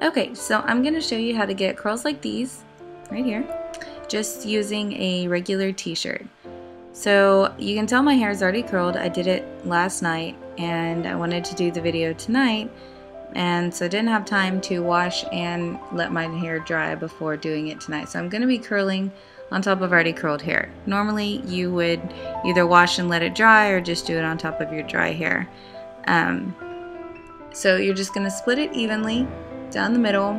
Okay, so I'm going to show you how to get curls like these right here, just using a regular t-shirt. So you can tell my hair is already curled. I did it last night and I wanted to do the video tonight, and so I didn't have time to wash and let my hair dry before doing it tonight. So I'm going to be curling on top of already curled hair. Normally you would either wash and let it dry or just do it on top of your dry hair. So you're just going to split it evenly down the middle,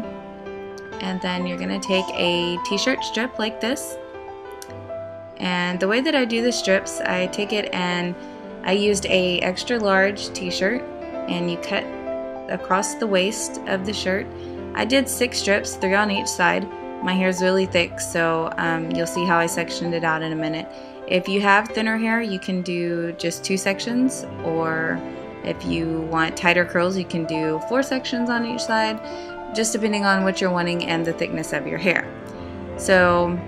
and then you're going to take a t-shirt strip like this. And the way that I do the strips, I take it and I used a extra large t-shirt, and you cut across the waist of the shirt. I did 6 strips, 3 on each side. My hair is really thick, so you'll see how I sectioned it out in a minute. If you have thinner hair, you can do just 2 sections, or if you want tighter curls, you can do 4 sections on each side, just depending on what you're wanting and the thickness of your hair. So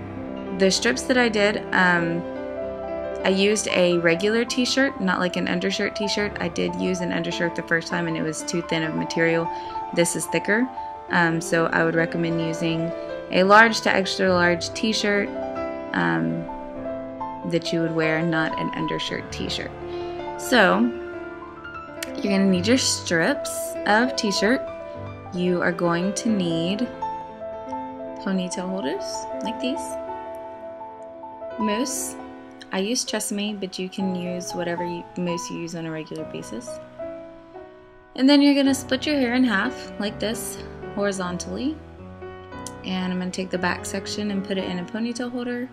the strips that I did, I used a regular t-shirt, not like an undershirt t-shirt. I did use an undershirt the first time and it was too thin of material. This is thicker, so I would recommend using a large to extra large t-shirt that you would wear, not an undershirt t-shirt. So you're going to need your strips of t-shirt. You are going to need ponytail holders like these, mousse. I use Tresemme, but you can use whatever mousse you use on a regular basis. And then you're going to split your hair in half like this, horizontally. And I'm going to take the back section and put it in a ponytail holder.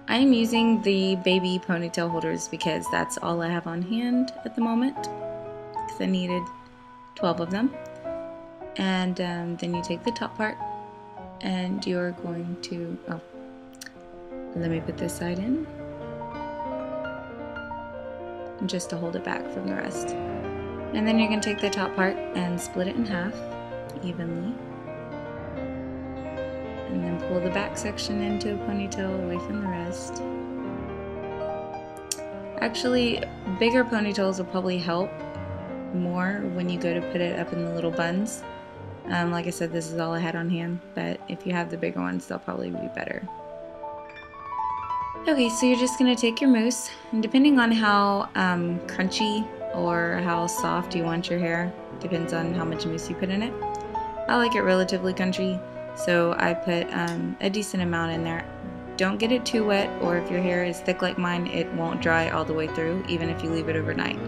I am using the baby ponytail holders because that's all I have on hand at the moment, because I needed 12 of them. And then you take the top part and you're going to, let me put this side in just to hold it back from the rest. And then you're going to take the top part and split it in half evenly, and then pull the back section into a ponytail away from the rest. Actually, bigger ponytails will probably help more when you go to put it up in the little buns. Like I said, this is all I had on hand, but if you have the bigger ones, they'll probably be better. Okay, so you're just going to take your mousse, and depending on how crunchy or how soft you want your hair, depends on how much mousse you put in it. I like it relatively crunchy, so I put a decent amount in there. Don't get it too wet, or if your hair is thick like mine, it won't dry all the way through, even if you leave it overnight.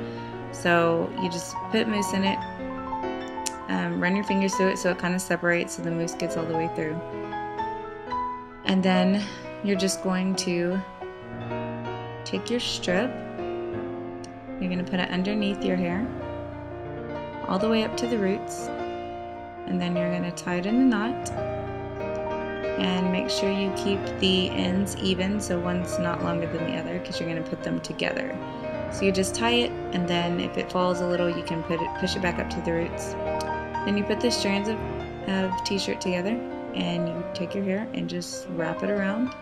So you just put mousse in it, run your fingers through it so it kind of separates so the mousse gets all the way through. And then you're just going to take your strip, you're going to put it underneath your hair, all the way up to the roots, and then you're going to tie it in a knot, and make sure you keep the ends even, so one's not longer than the other, because you're going to put them together. So you just tie it, and then if it falls a little, you can push it back up to the roots. Then you put the strands of t-shirt together, and you take your hair and just wrap it around,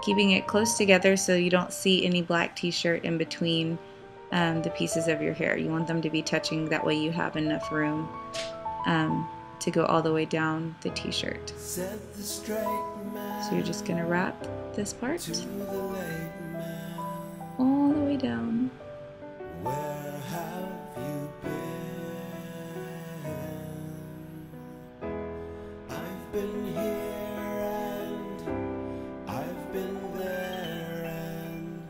keeping it close together so you don't see any black t-shirt in between the pieces of your hair. You want them to be touching, that way you have enough room to go all the way down the t-shirt. So you're just going to wrap this part all the way down. Where have you been? I've been here and I've been there and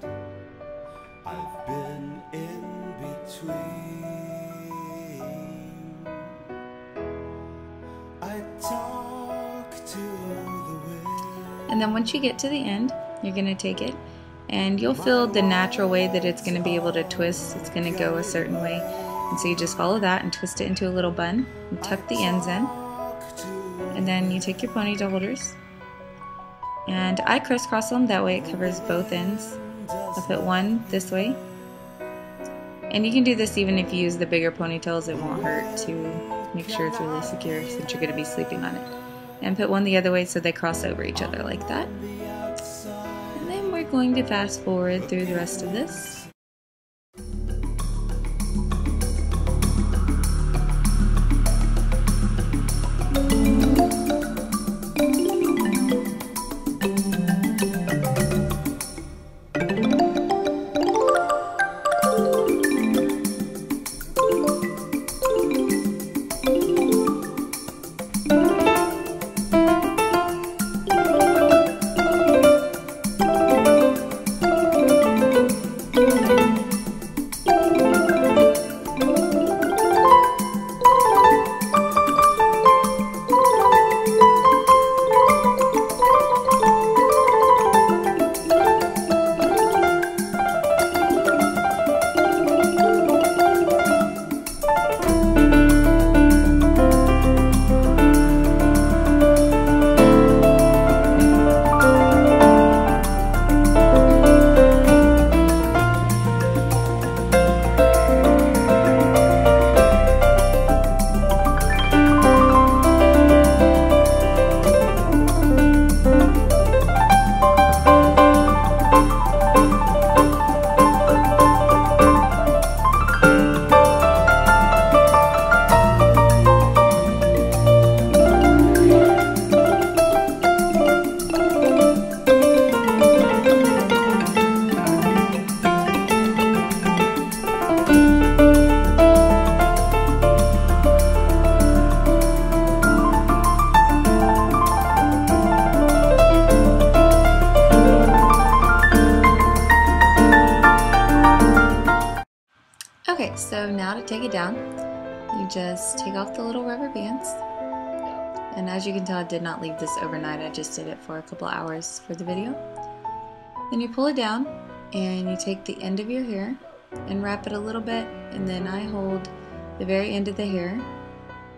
I've been in between. I talk to the wind. And then once you get to the end, you're going to take it, and you'll feel the natural way that it's going to be able to twist. It's going to go a certain way, and so you just follow that and twist it into a little bun and tuck the ends in. And then you take your ponytail holders, and I crisscross them, that way it covers both ends. I'll put one this way, and you can do this even if you use the bigger ponytails. It won't hurt to make sure it's really secure since you're going to be sleeping on it. And put one the other way so they cross over each other like that. And then we're going to fast forward through the rest of this. So now to take it down, you just take off the little rubber bands. And as you can tell, I did not leave this overnight. I just did it for a couple hours for the video. Then you pull it down and you take the end of your hair and wrap it a little bit, and then I hold the very end of the hair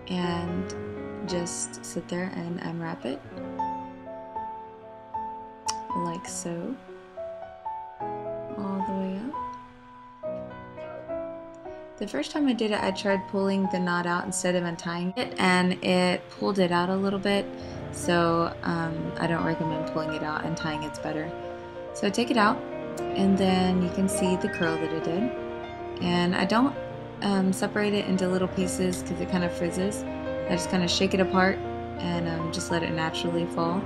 and just sit there and unwrap it like so, all the way up. The first time I did it, I tried pulling the knot out instead of untying it, and it pulled it out a little bit, so I don't recommend pulling it out. Untying it's better. So take it out, and then you can see the curl that it did. And I don't separate it into little pieces because it kind of frizzes. I just kind of shake it apart and just let it naturally fall.